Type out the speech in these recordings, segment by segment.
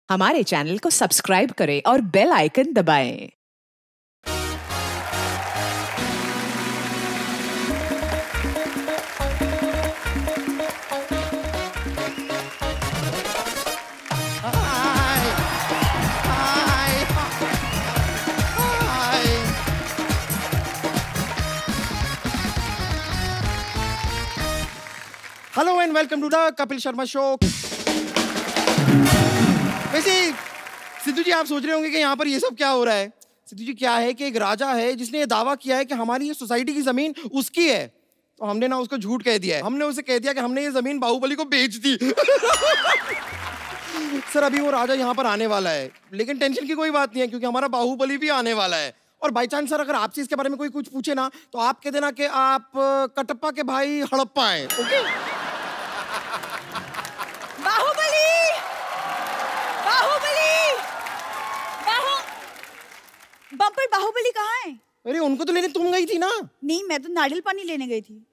हमारे चैनल को सब्सक्राइब करें और बेल आइकन दबाएं। Hello and welcome to the Kapil Sharma show. वैसे सिद्धू जी, आप सोच रहे होंगे कि यहाँ पर ये सब क्या हो रहा है। सिद्धू जी, क्या है कि एक राजा है जिसने ये दावा किया है कि हमारी ये सोसाइटी की जमीन उसकी है, तो हमने ना उसको झूठ कह दिया है। हमने उसे कह दिया कि हमने ये जमीन बाहुबली को बेच दी। सर, अभी वो राजा यहाँ पर आने वाला है, लेकिन टेंशन की कोई बात नहीं है क्योंकि हमारा बाहुबली भी आने वाला है। और बाई चांस सर, अगर आपसे इसके बारे में कोई कुछ पूछे ना, तो आप कह देना कि आप कटप्पा के भाई हड़प्पा हैं। ओके? बम्पर बाहुबली कहाँ है? अरे, उनको तो लेने तुम गई थी ना। नहीं, मैं तो नारियल पानी लेने गई थी।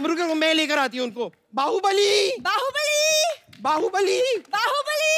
रुको, मैं लेकर आती हूँ उनको। बाहुबली, बाहुबली, बाहुबली, बाहुबली।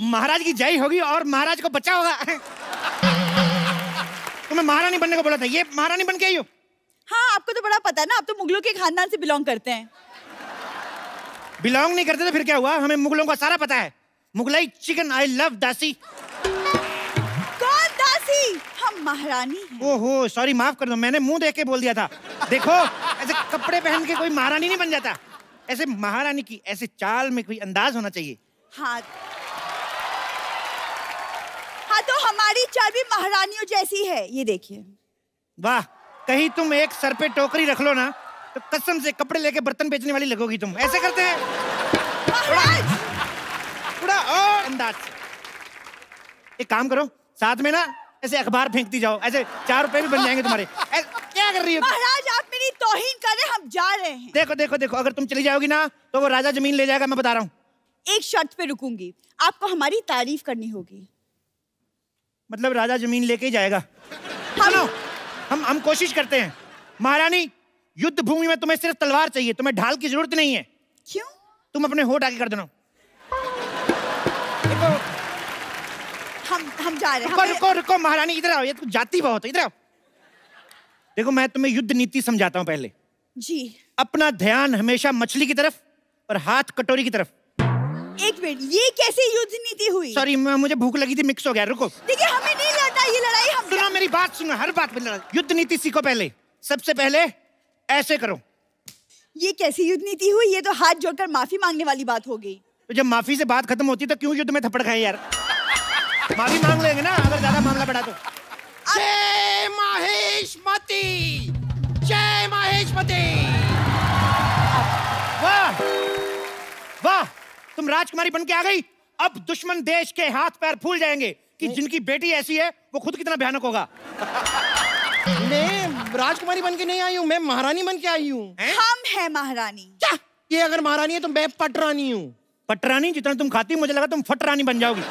महाराज की जय होगी और महाराज को बचा होगा। तुम्हें महारानी बनने को बोला था, ये महारानी बन के आई हो। हाँ, आपको तो बड़ा पता है ना, आप तो मुगलों के खानदान से बिलोंग करते हैं। बिलोंग नहीं करते तो फिर क्या हुआ? हमें मुगलों का सारा पता है। मुगलाई चिकन, आई लव दासी। कौन दासी? हम महारानी हैं। ओहो, सॉरी, माफ कर दो, मैंने मुंह देख के बोल दिया था। देखो, ऐसे कपड़े पहन के कोई महारानी नहीं बन जाता। ऐसे महारानी की ऐसे चाल में कोई अंदाज होना चाहिए। हाँ, तो हमारी चाल भी महारानियों जैसी है, ये देखिए। वाह, कहीं तुम एक सर पे टोकरी रख लो ना, तो कसम से कपड़े लेके बर्तन बेचने वाली लगोगी तुम। ऐसे करते हैं थोड़ा और अंदाज। एक काम करो, साथ में ना ऐसे अखबार फेंकती जाओ, ऐसे 4 रुपए भी बन जाएंगे तुम्हारे। क्या कर रही हो महाराज? आप मेरी तौहीन कर रहे हैं, हम जा रहे हैं। देखो देखो देखो, अगर तुम चली जाओगी ना तो वो राजा जमीन ले जाएगा, मैं बता रहा हूँ। एक शर्त पे रुकूंगी, आपको हमारी तारीफ करनी होगी। मतलब राजा जमीन लेके ही जाएगा? सुनो, हम कोशिश करते हैं। महारानी, युद्ध भूमि में तुम्हें सिर्फ तलवार चाहिए, तुम्हें ढाल की जरूरत नहीं है। क्यों? तुम अपने होठ आगे कर देना। हम जा रहे हैं। रुको रुको महारानी, इधर आओ, ये तो जाती बहुत है, इधर आओ। देखो, मैं तुम्हें युद्ध नीति समझाता हूँ पहले। जी। अपना ध्यान हमेशा मछली की तरफ और हाथ कटोरी की तरफ। एक मिनट, ये कैसे युद्ध नीति हुई? सॉरी, मुझे भूख लगी थी, मिक्स हो गया। रुको, देखिए, हमें नहीं लड़ना ये लड़ाई। हम सुनो मेरी बात, सुनो, हर बात पे लड़ाई। युद्ध नीति सीखो पहले। सबसे पहले ऐसे करो। ये कैसी युद्ध नीति हुई? ये तो हाथ जोड़कर माफी मांगने वाली बात हो गई। तो जब माफी से बात खत्म होती तो क्यों युद्ध में थप्पड़ खाए यार? माफी मांग लेंगे ना अगर ज्यादा मामला बढ़ा तो। जय महेशमती, जय महेशमती। वाह वाह, तुम राजकुमारी बन के आ गई। अब दुश्मन देश के हाथ पैर फूल जाएंगे कि जिनकी बेटी ऐसी है वो खुद कितना भयानक होगा। मैं राजकुमारी बन के नहीं आई हूँ, मैं महारानी बन के आई हूँ। हम हैं महारानी। क्या? ये अगर महारानी है तो मैं पटरानी हूँ। पटरानी? जितना तुम खाती, मुझे लगा तुम फटरानी बन जाओगी।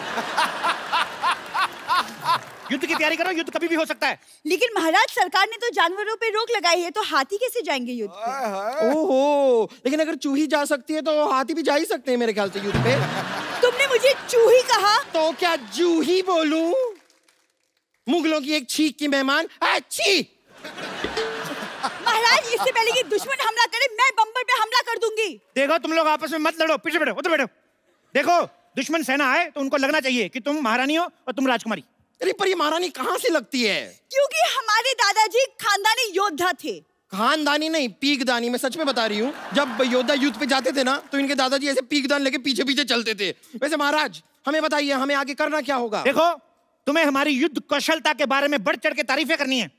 युद्ध की तैयारी करो, युद्ध कभी भी हो सकता है। लेकिन महाराज, सरकार ने तो जानवरों पे रोक लगाई है, तो हाथी कैसे जाएंगे युद्ध पे? ओहो, लेकिन अगर चूही जा सकती है तो हाथी भी जा ही सकते हैं मेरे ख्याल से युद्ध पे। तुमने मुझे चूही कहा? तो क्या जूही बोलूं? मुगलों की एक छींक की मेहमान। अच्छी महाराज, इससे पहले कि दुश्मन हमला करे, मैं बम्पर पे हमला कर दूंगी। देखो, तुम लोग आपस में मत लड़ो, पीछे बैठो, उधर बैठो। देखो, दुश्मन सेना आए तो उनको लगना चाहिए कि तुम महारानी हो और तुम राजकुमारी। अरे, पर ये महारानी कहाँ से लगती है? क्योंकि हमारे दादाजी खानदानी योद्धा थे। खानदानी नहीं, पीकदानी। मैं सच में बता रही हूँ, जब योद्धा युद्ध पे जाते थे ना, तो इनके दादाजी ऐसे पीकदान लेके पीछे पीछे चलते थे। वैसे महाराज, हमें बताइए, हमें आगे करना क्या होगा? देखो, तुम्हें हमारी युद्ध कौशलता के बारे में बढ़ चढ़ के तारीफें करनी है।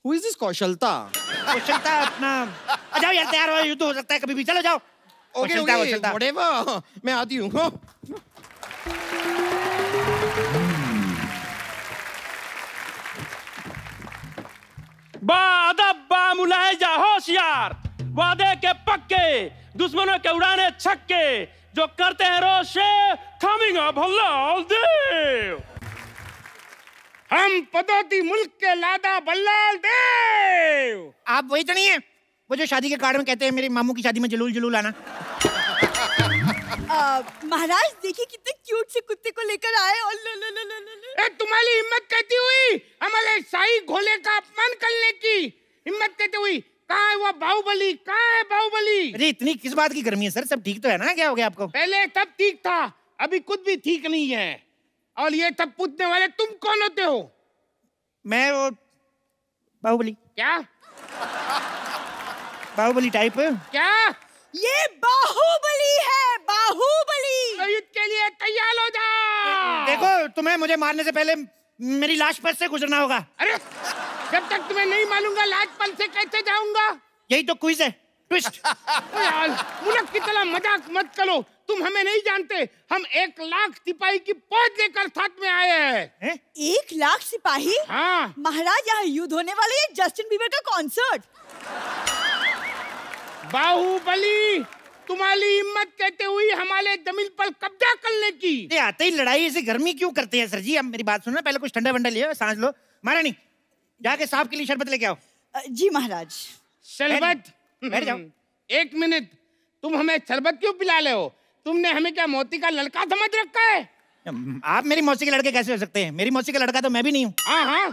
Who is this कौशलता? कौशलता अपना। जाओ यार, तैयार हो, युद्ध हो सकता है कभी भी, चलो जाओ। ओके, whatever, मैं आती हूँ। मुलाहिजा होशियार, वादे के पक्के, दुश्मनों के उड़ाने छक्के, जो करते हैं रोज शेर, कमिंग अप हल्लाल देव। हम पदोती मुल्क के लादा बल्लाल देव। आप वही तो नहीं है वो जो शादी के कार्ड में कहते हैं मेरे मामू की शादी में जलूल जलूल आना? महाराज देखिए कितने क्यूट से कुत्ते को लेकर आए। और तुम्हारी हिम्मत कहती हुई हमारे शाही घोड़े का अपमान करने की हिम्मत कहती हुई, कहाँ है वो बाहुबली, कहाँ है बाहुबली? अरे इतनी किस बात की गर्मी है सर, सब ठीक तो है ना? क्या हो गया आपको? पहले सब ठीक था, अभी कुछ भी ठीक नहीं है। और ये सब पूछने वाले तुम कौन होते हो? मैं वो बाहुबली। क्या बाहुबली टाइप? क्या? ये बाहुबली है, बाहुबली। तो युद्ध के लिए तैयार हो जाओ। देखो तुम्हें मुझे मारने से पहले मेरी लाश पर से गुजरना होगा। अरे जब तक तुम्हें नहीं मालूंगा लाश पल से कैसे जाऊंगा? यही तो क्विज है, ट्विस्ट। यार मुल्क की तरह मजाक मत करो, तुम हमें नहीं जानते। हम 1 लाख सिपाही की फौज लेकर साथ में आए हैं। 1 लाख सिपाही? हाँ महाराज यहाँ युद्ध होने वाले है, जस्टिन बीबर का कॉन्सर्ट। बाहुबली तुम्हारी हिम्मत कहते हुई हमारे जमीन पर कब्जा करने की। आते ही लड़ाई ऐसी गर्मी क्यों करते हैं सर जी? अब मेरी बात सुनो, पहले कुछ ठंडा वंडा लियो, सांस लो। महारानी जाके साहब के लिए शरबत लेके आओ। जी महाराज। शरबत? बैठ जाओ। 1 मिनट, तुम हमें शरबत क्यों पिला रहे हो? तुमने हमें क्या मौसी का लड़का समझ रखा है? आप मेरी मौसी के लड़के कैसे हो सकते हैं? मेरी मौसी का लड़का तो मैं भी नहीं हूँ। हाँ हाँ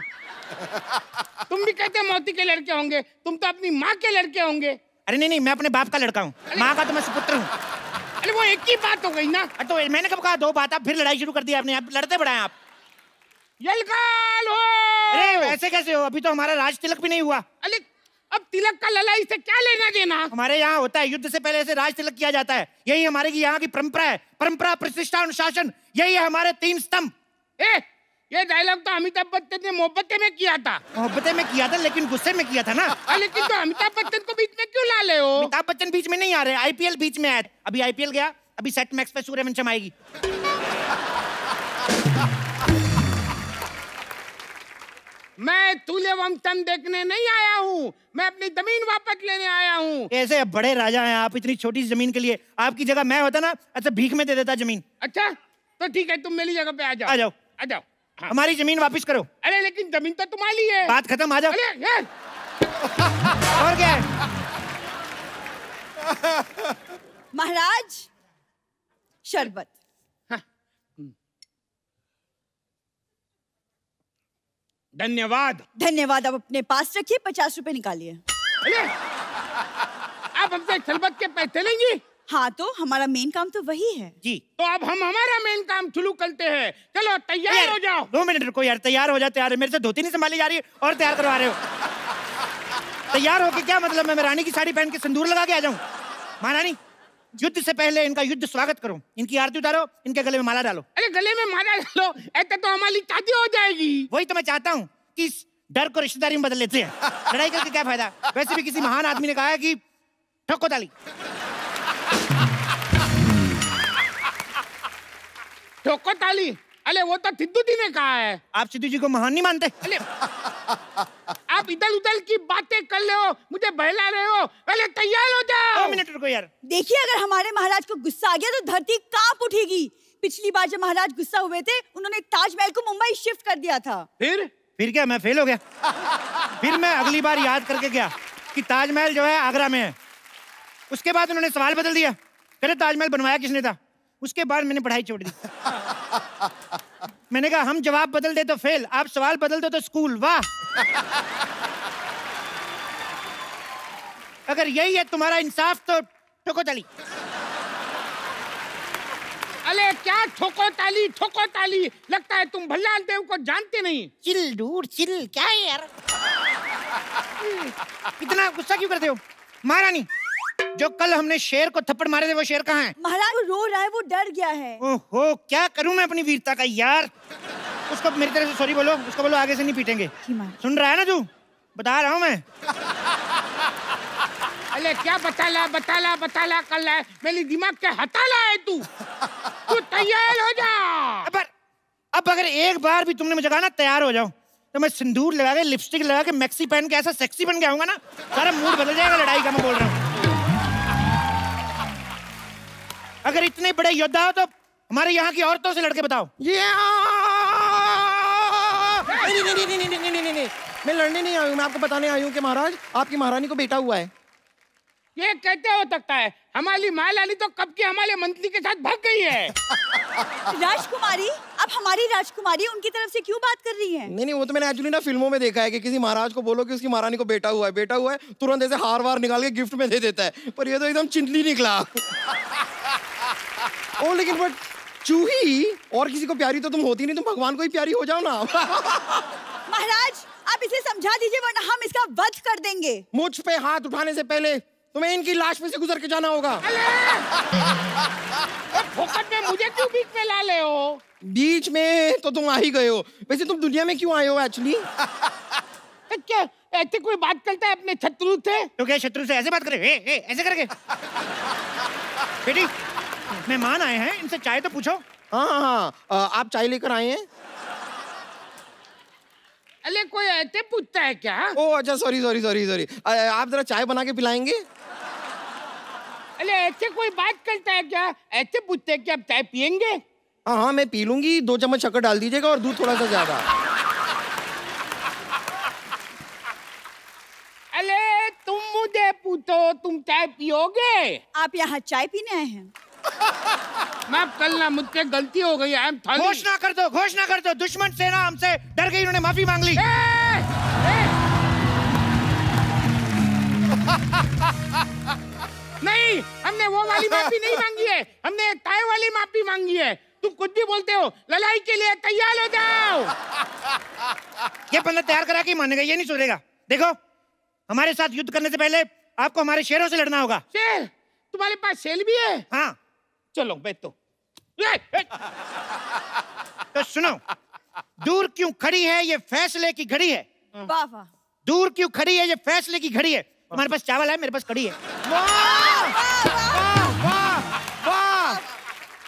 तुम भी कहते मौसी के लड़के होंगे, तुम तो अपनी माँ के लड़के होंगे। अरे नहीं, मैं अपने बाप का लड़का हूँ, माँ का तो मैं सुपुत्र हूँ। अरे वो एक ही बात हो गई ना। तो मैंने कब कहा 2 बात? आप फिर लड़ाई शुरू कर दी आपने, आप लड़ते बढ़ाए आप। यलकाल हो। अरे वैसे कैसे हो? अभी तो हमारा राज तिलक भी नहीं हुआ। अरे अब तिलक का लड़ाई से क्या लेना देना? हमारे यहाँ होता है, युद्ध से पहले से राज तिलक किया जाता है। यही हमारे की यहाँ की परंपरा है। परंपरा, प्रतिष्ठा, अनुशासन, यही है हमारे 3 स्तंभ। ये डायलॉग तो अमिताभ बच्चन ने मोहब्बतें में किया था। मोहब्बतें में किया था लेकिन गुस्से में किया था ना। लेकिन तो अमिताभ बच्चन को बीच में क्यों ला ले हो? अमिताभ बच्चन बीच में नहीं आ रहे, आईपीएल बीच में आया। अभी आईपीएल गया, अभी सेट मैक्स पे सूर्यवंशम आएगी। मैं सूर्यवंशम देखने नहीं आया हूँ, मैं अपनी जमीन वापस लेने आया हूँ। ऐसे बड़े राजा हैं आप, इतनी छोटी जमीन के लिए। आपकी जगह मैं होता ना, अच्छा भीख में दे देता जमीन। अच्छा तो ठीक है, तुम मेरी जगह पे आ जाओ। आ जाओ, आ जाओ। हाँ। हमारी जमीन वापस करो। अरे लेकिन जमीन तो तुम्हारी है। बात खत्म, आ जाओ। अरे यार और क्या है? महाराज शरबत। धन्यवाद। धन्यवाद, अब अपने पास रखिए, 50 रुपए निकालिए। अरे आप हमसे शरबत के पैसे लेंगी? हाँ तो हमारा मेन काम तो वही है जी। तो अब हम हमारा मेन काम शुरू करते हैं। चलो तैयार हो जाओ। 2 मिनट रुको यार, तैयार हो जा। तैयार है, मेरे से धोती नहीं संभाली जा रही है और तैयार करवा रहे हो। तैयार होके क्या मतलब? मैं रानी की साड़ी पहन के सिंदूर लगा के आ जाऊं? महारानी युद्ध से पहले इनका युद्ध स्वागत करो, इनकी आरती उतारो, इनके गले में माला डालो। अरे गले में माला डालो, ऐसा तो हमारी शादी हो जाएगी। वही तो मैं चाहता हूँ कि इस डर को रिश्तेदारी में बदल लेते हैं। लड़ाई करके क्या फायदा? वैसे भी किसी महान आदमी ने कहा है कि ठोको ताली। ठोको ताली? अरे वो तो सिद्धू जी ने कहा है। आप सिद्धू जी को महान नहीं मानते? अरे आप इधर उधर की बातें कर रहे हो, मुझे बहला रहे हो। पहले तैयार हो जाओ। 2 मिनट रुको यार। देखिए अगर हमारे महाराज को गुस्सा आ गया तो धरती कांप उठेगी। पिछली बार जब महाराज गुस्सा हुए थे, उन्होंने ताजमहल को मुंबई शिफ्ट कर दिया था। फिर क्या, मैं फेल हो गया? फिर मैं अगली बार याद करके गया कि ताजमहल जो है आगरा में है। उसके बाद उन्होंने सवाल बदल दिया, कहते ताजमहल बनवाया किसने था? उसके बाद मैंने पढ़ाई छोड़ दी। मैंने कहा हम जवाब बदल दे तो फेल, आप सवाल बदल दो तो स्कूल। वाह! अगर यही है तुम्हारा इंसाफ तो ठोको ताली। अरे क्या ठोको ताली, ठोको ताली? लगता है तुम भल्लाल देव को जानते नहीं। चिल डूड चिल, क्या है यार? इतना गुस्सा क्यों करते हो? महारानी जो कल हमने शेर को थप्पड़ मारे थे वो शेर कहाँ है? महाराज वो रो रहा है, वो डर गया है। ओहो, क्या करूं मैं अपनी वीरता का यार? उसको मेरी तरफ से सॉरी बोलो, उसको बोलो आगे से नहीं पीटेंगे। सुन रहा है ना तू? बता रहा हूँ मैं। अरे क्या बताला कर रहा है? मेरी दिमाग के हटाला है तू। तू तैयार हो जा। अब अगर एक बार भी तुमने मुझे कहा ना तैयार हो जाओ, तो मैं सिंदूर लगा के, लिपस्टिक लगा के, मैक्सी पहन के ऐसा सेक्सी बन के आऊंगा ना, सारा मूड बदल जाएगा लड़ाई का, मैं बोल रहा हूँ। अगर इतने बड़े योद्धा हो तो हमारे यहाँ की औरतों से लड़के बताओ। नहीं, मैं लड़ने नहीं आई हूँ, मैं आपको बताने आई हूँ कि महाराज आपकी महारानी को बेटा हुआ है। ये कैसे हो सकता है? हमारी महारानी तो कब की हमारे मंत्री के साथ भाग गई है। राजकुमारी, अब हमारी राजकुमारी उनकी तरफ से क्यों बात कर रही है? नहीं, वो तो मैंने एक्चुअली ना फिल्मों में देखा है कि किसी महाराज को बोलो कि उसकी महारानी को बेटा हुआ है, तुरंत ऐसे हार वार निकाल के गिफ्ट में दे देता है, पर ये तो एकदम चिंटली निकला। ओ लेकिन बट चूही और किसी को प्यारी तो तुम होती नहीं, तुम भगवान को ही प्यारी हो जाओ ना। महाराज, आप इसे समझा दीजिए वरना हम इसका वध कर देंगे। मुझ पे हाथ उठाने से पहले तुम्हें इनकी लाश में से गुजर के जाना होगा। फोकट में मुझे क्यों बीच में ला ले हो? बीच में तो तुम आ ही गए हो, वैसे तुम दुनिया में क्यों आए हो एक्चुअली? क्या ऐसे कोई बात करता है अपने शत्रु से? तो क्या शत्रु से ऐसे बात करे? ऐसे करके? बेटी, मेहमान आए हैं, इनसे चाय तो पूछो। हाँ, आप चाय लेकर आए हैं? अरे कोई ऐसे पूछता है क्या? ओ अच्छा, सॉरी। आप जरा चाय बना के पिलाएंगे? अरे ऐसे कोई बात करता है क्या? ऐसे पूछते हैं कि आप चाय पियेंगे? हाँ, मैं पी लूंगी, 2 चम्मच शक्कर डाल दीजिएगा और दूध थोड़ा सा ज्यादा। अरे तुम मुझे पूछो, तुम चाय पियोगे? आप यहाँ चाय पीने आए हैं? माफ करना, मुझसे गलती हो गई। घोषणा कर दो, दुश्मन सेना हमसे डर गई, उन्होंने माफी मांग ली। नहीं, हमने वो वाली माफी नहीं मांगी है, हमने चाय वाली माफी मांगी है। तुम कुछ भी बोलते हो, लड़ाई के लिए तैयार हो जाओ। ये बंदा तैयार करा के मानेगा, ये नहीं सुधरेगा। देखो, हमारे साथ युद्ध करने से पहले आपको हमारे शेरों से लड़ना होगा। शेर? तुम्हारे पास शेर भी है? हाँ। चलो बैठो। तो सुनो, दूर क्यों खड़ी है ये फैसले की घड़ी है। वाह वाह। दूर क्यों खड़ी है ये फैसले की घड़ी है। तुम्हारे पास चावल है, मेरे पास कड़ी है। वाह!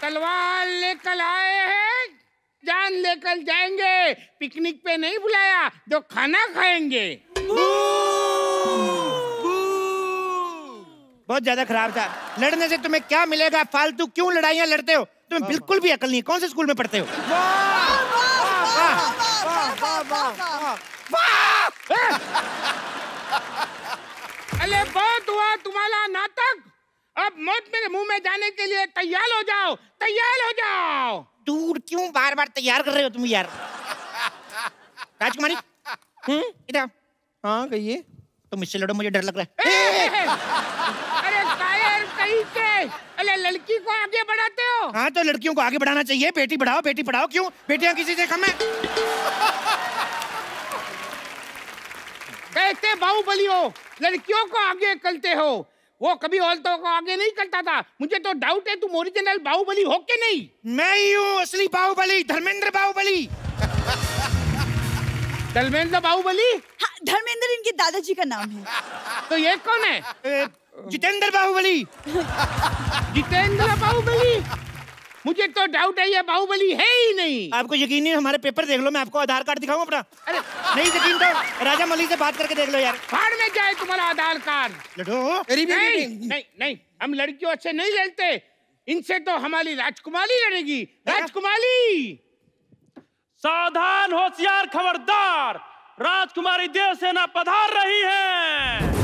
तलवार लेकर आए हैं, जान लेकर जाएंगे। पिकनिक पे नहीं बुलाया, जो खाना खाएंगे। बहुत ज्यादा खराब था। लड़ने से तुम्हें क्या मिलेगा? फालतू क्यों लड़ाइयाँ लड़ते हो? तुम्हें बिल्कुल भी अकल नहीं है। कौन से स्कूल में पढ़ते हो? अरे बहुत हुआ तुम्हारा नाटक, अब मौत मेरे मुंह में जाने के लिए तैयार हो जाओ, तैयार हो जाओ। दूर क्यों बार बार तैयार कर रहे हो तुम यार? राजकुमारी, इधर। हाँ कहिए। तुम इससे लड़ो, मुझे डर लग रहा है। अरे कायर कहीं के, अरे लड़की को आगे बढ़ाते हो। हाँ तो लड़कियों को आगे बढ़ाना चाहिए। बेटी बढ़ाओ, बेटी पढ़ाओ। क्यों? बेटियां किसी से कम है? कैसे बाहुबली हो, लड़कियों को आगे करते हो? वो कभी औरतों को आगे नहीं करता था। मुझे तो डाउट है तुम ओरिजिनल बाहुबली हो के नहीं। मैं ही हूँ असली बाहुबली, धर्मेंद्र बाहुबली। धर्मेंद्र बाहुबली? हाँ, धर्मेंद्र इनके दादाजी का नाम है। तो ये कौन है? जितेंद्र बाहुबली। जितेंद्र बाहुबली? मुझे तो डाउट है ये बाहुबली है ही नहीं। आपको यकीन नहीं? हमारे पेपर देख लो, मैं आपको आधार कार्ड दिखाऊं अपना। अरे नहीं यकीन तो राजा मौली से बात करके देख लो यार। फाड़ में जाए तुम्हारा आधार कार्ड। लड़ो। नहीं, हम लड़कियों से नहीं लड़ते, इनसे तो हमारी राजकुमारी लड़ेगी। राजकुमारी! सावधान, होशियार, खबरदार, राजकुमारी देवसेना पधार रही है।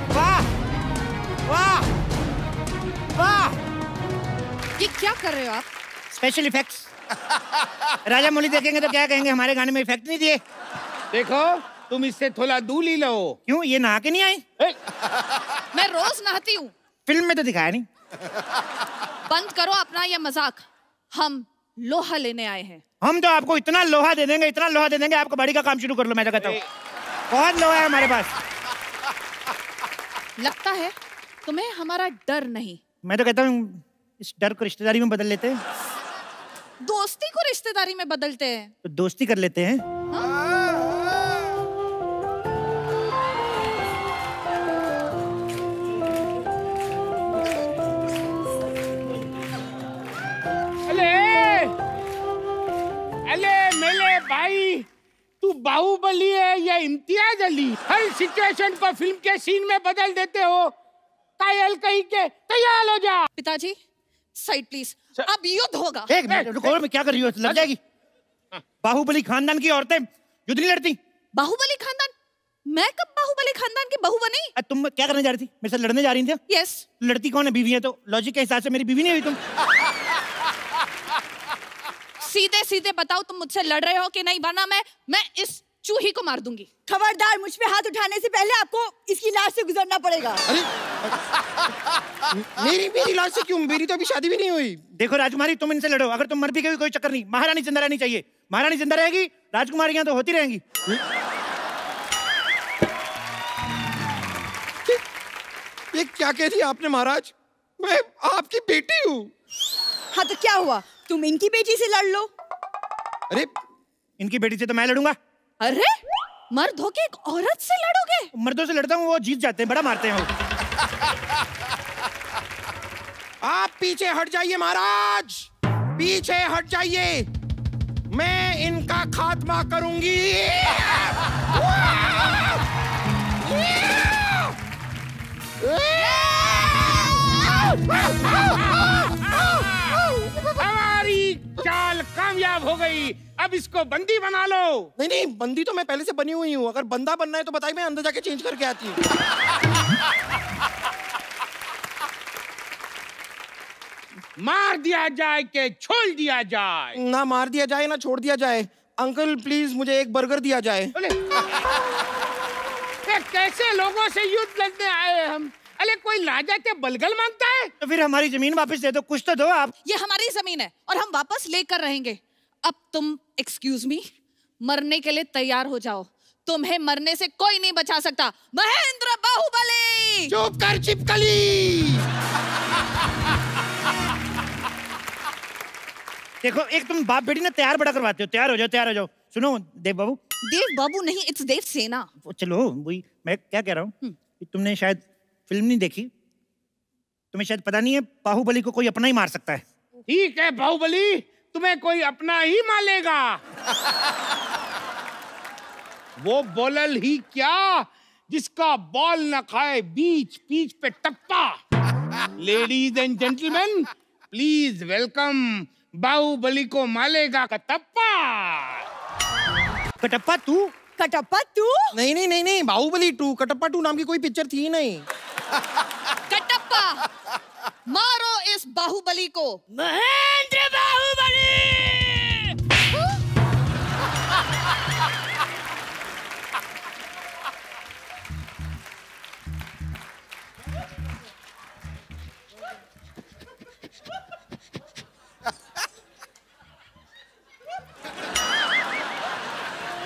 वाह वाह वाह! ये क्या कर रहे हो आप? Special effects. राजा मौली देखेंगे तो क्या कहेंगे, हमारे गाने में इफेक्ट नहीं दिए। देखो, तुम इससे थोड़ा दूर ही लो। क्यों? ये नहा के नहीं आई? मैं रोज नहाती हूँ। फिल्म में तो दिखाया नहीं। बंद करो अपना ये मजाक। हम लोहा लेने आए हैं। हम तो आपको इतना लोहा दे देंगे, इतना लोहा दे देंगे, आपको बड़ी का काम शुरू कर लो। मैं तो कहता हूँ बहुत लोहा है हमारे पास। लगता है तुम्हें हमारा डर नहीं। मैं तो कहता हूँ इस डर को रिश्तेदारी में बदल लेते हैं। दोस्ती को रिश्तेदारी में बदलते हैं। तो दोस्ती कर लेते हैं। सिचुएशन को फिल्म के सीन में बदल देते हो। कायल कहीं के, तैयार हो जा। पिताजी साइड प्लीज, अब युद्ध होगा। एक मिनट रुको, मैं क्या कर रही हूँ? लग जाएगी। बाहुबली खानदान की औरतें युद्ध नहीं लड़ती। बाहुबली खानदान? मैं कब बाहुबली खानदान की बहू बनी? तुम क्या करने जा रही थी? मेरे से लड़ने जा रही थी? यस। लड़ती कौन है? बीवी है तो लॉजिक के हिसाब से मेरी बीवी नहीं हुई तुम। सीधे सीधे बताओ तुम मुझसे लड़ रहे हो कि नहीं, वरना मैं इस चूही को मार दूंगी। खबरदार, मुझ पे हाथ उठाने से पहले आपको इसकी लाश से गुजरना पड़ेगा। अरे मेरी लाश से क्यों? मेरी तो अभी शादी भी नहीं हुई। देखो राजकुमारी, तुम इनसे लड़ो, अगर तुम मर भी गई कोई चक्कर नहीं, महारानी जिंदा रहनी चाहिए। महारानी जिंदा रहेगी, राजकुमारियां तो होती रहेंगी। ये क्या कह दिया आपने महाराज? मैं आपकी बेटी हूँ। हाँ तो क्या हुआ, तुम इनकी बेटी से लड़ लो। अरे इनकी बेटी से तो मैं लड़ूंगा। अरे मर्द होके एक औरत से लड़ोगे? मर्दों से लड़ता हूँ, वो जीत जाते हैं, बड़ा मारते हैं वो। आप पीछे हट जाइए महाराज, पीछे हट जाइए, मैं इनका खात्मा करूंगी। हमारी चाल कामयाब हो गई, अब इसको बंदी बना लो। नहीं नहीं, बंदी तो मैं पहले से बनी हुई हूँ। अगर बंदा बनना है तो बताइए, मैं अंदर जाके चेंज करके आती हूँ। मार दिया जाए कि छोड़ दिया जाए? ना मार दिया जाए ना छोड़ दिया जाए। अंकल प्लीज मुझे एक बर्गर दिया जाए। कैसे लोगों से युद्ध लड़ने आए हम? अरे कोई राजा के बलगल मांगता है? तो फिर हमारी जमीन वापस दे दो, कुछ तो दो आप। ये हमारी जमीन है और हम वापस लेकर रहेंगे। अब तुम एक्सक्यूज मी, मरने के लिए तैयार हो जाओ। तुम्हें मरने से कोई नहीं बचा सकता। महेंद्र बाहुबली! चुप कर चिपकली। देखो, एक तुम बाप बेटी ना तैयार बड़ा करवाते हो। तैयार हो जाओ, तैयार हो जाओ। सुनो देव बाबू। देव बाबू नहीं, इट्स देव सेना। चलो वही मैं क्या कह रहा हूँ, तुमने शायद फिल्म नहीं देखी, तुम्हें शायद पता नहीं है बाहुबली को कोई अपना ही मार सकता है। ठीक है बाहुबली, तुम्हें कोई अपना ही मारेगा। वो बोलल ही क्या जिसका बॉल न खाए बीच पीच पे टप्पा। Ladies and gentlemen, please welcome Baahubali को मालेगा कटप्पा। कटप्पा तू? कटप्पा तू? नहीं नहीं नहीं नहीं, बाहुबली 2, कटप्पा 2 नाम की कोई पिक्चर थी नहीं। कटप्पा, मारो इस बाहुबली को। महेंद्र बाहुबली!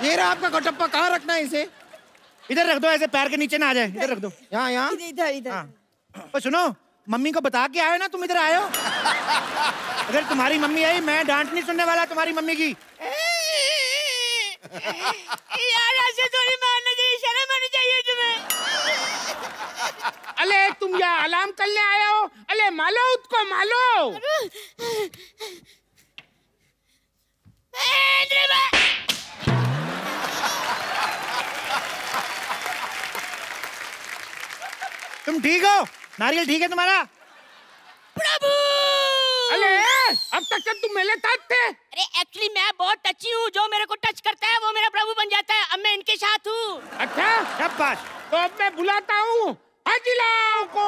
ये रहा आपका कटप्पा। कहाँ रखना है इसे? इधर रख दो, ऐसे पैर के नीचे ना आ जाए। इधर रख दो। यहाँ यहाँ। इधर इधर। हाँ। और सुनो, मम्मी को बता के आए ना तुम इधर आए हो। अगर तुम्हारी मम्मी आई, मैं डांट नहीं सुनने वाला तुम्हारी मम्मी की। यार ऐसे थोड़ी मारना चाहिए, शर्म आनी चाहिए तुम्हें। अले तुम यहाँ अलार्म करने आए हो? अले मालो उसको, मालो। तुम ठीक हो? नारियल ठीक है तुम्हारा? प्रभु! अले अब तक तो तुम मेरे साथ थे। अरे एक्चुअली मैं बहुत टची हूँ, जो मेरे को टच करता है वो मेरा प्रभु बन जाता है। अब मैं इनके साथ हूँ। अच्छा शाबाश। तो अब मैं बुलाता हूँ हाजीराव को।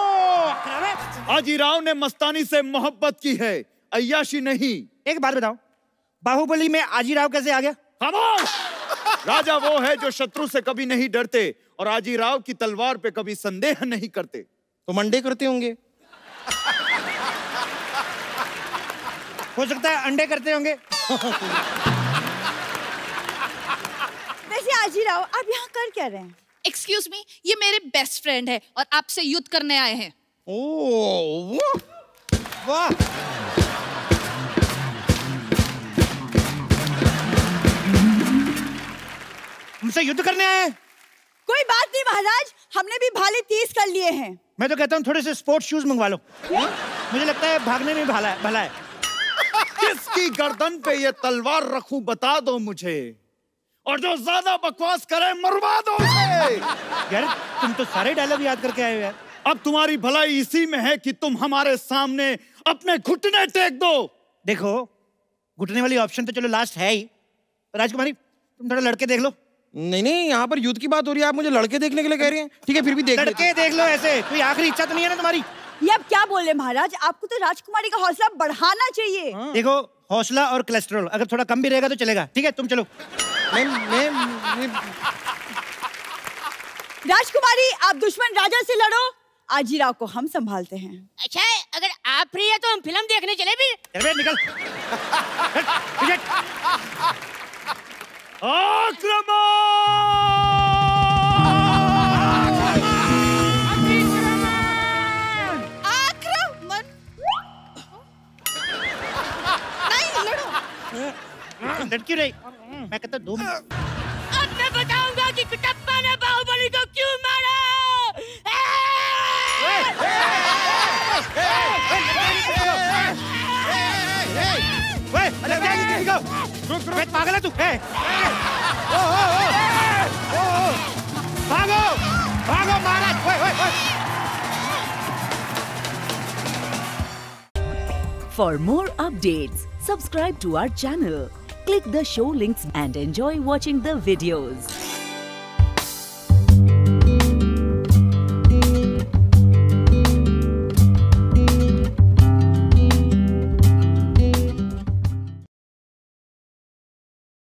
हाजीराव ने मस्तानी से मोहब्बत की है, अय्याशी नहीं। एक बात बताओ, बाहुबली में आजीराव कैसे आ गया? खामोश! राजा वो है जो शत्रु से कभी नहीं डरते और आजीराव की तलवार पे कभी संदेह नहीं करते। तो मंडे करते होंगे। हो सकता है अंडे करते होंगे। वैसे आजीराव, आप यहाँ कर क्या रहे हैं? एक्सक्यूज मी, ये मेरे बेस्ट फ्रेंड है और आपसे युद्ध करने आए हैं। ओह वाह! हमसे युद्ध करने आए? कोई बात नहीं महाराज, हमने भी भाले 30 कर लिए हैं। मैं तो कहता हूँ थोड़े से स्पोर्ट्स शूज मंगवा लो। मुझे लगता है भागने में भला है। किसकी गर्दन पे ये तलवार रखूं बता दो मुझे। और जो ज्यादा बकवास करे मरवा दो उसे। यार तुम तो सारे डायलॉग याद करके आए हो यार। अब तुम्हारी भलाई इसी में है कि तुम हमारे सामने अपने घुटने टेक दो। देखो घुटने वाली ऑप्शन तो चलो लास्ट है ही। राजकुमारी तुम थोड़ा लड़के देख लो। नहीं नहीं, यहाँ पर युद्ध की बात हो रही है, आप मुझे लड़के देखने के लिए कह रही हैं? ठीक है फिर भी देख लेते लड़के हैं। देख लो ऐसे, कोई आखिरी इच्छा तो नहीं है ना तुम्हारी? ये आप क्या बोल रहे हैं महाराज, आपको तो राजकुमारी का हौसला बढ़ाना चाहिए। देखो हौसला और कोलेस्ट्रॉल अगर थोड़ा कम भी रहेगा तो चलेगा। ठीक है तुम चलो। मैं राजकुमारी आप दुश्मन राजा से लड़ो, आजीराव को हम संभालते हैं। अच्छा अगर आप फ्री है तो हम फिल्म देखने चले फिर। चल बे, निकल। आक्रमण। नहीं लड़ो। लड़की रही मैं कहता 2 मिनट। अब मैं बताऊंगा कि कटप्पा ने बाहुबली को क्यों मारा। पागल है तू? भागो भागो महाराज। For more updates, subscribe to our channel, click the show links and enjoy watching the videos.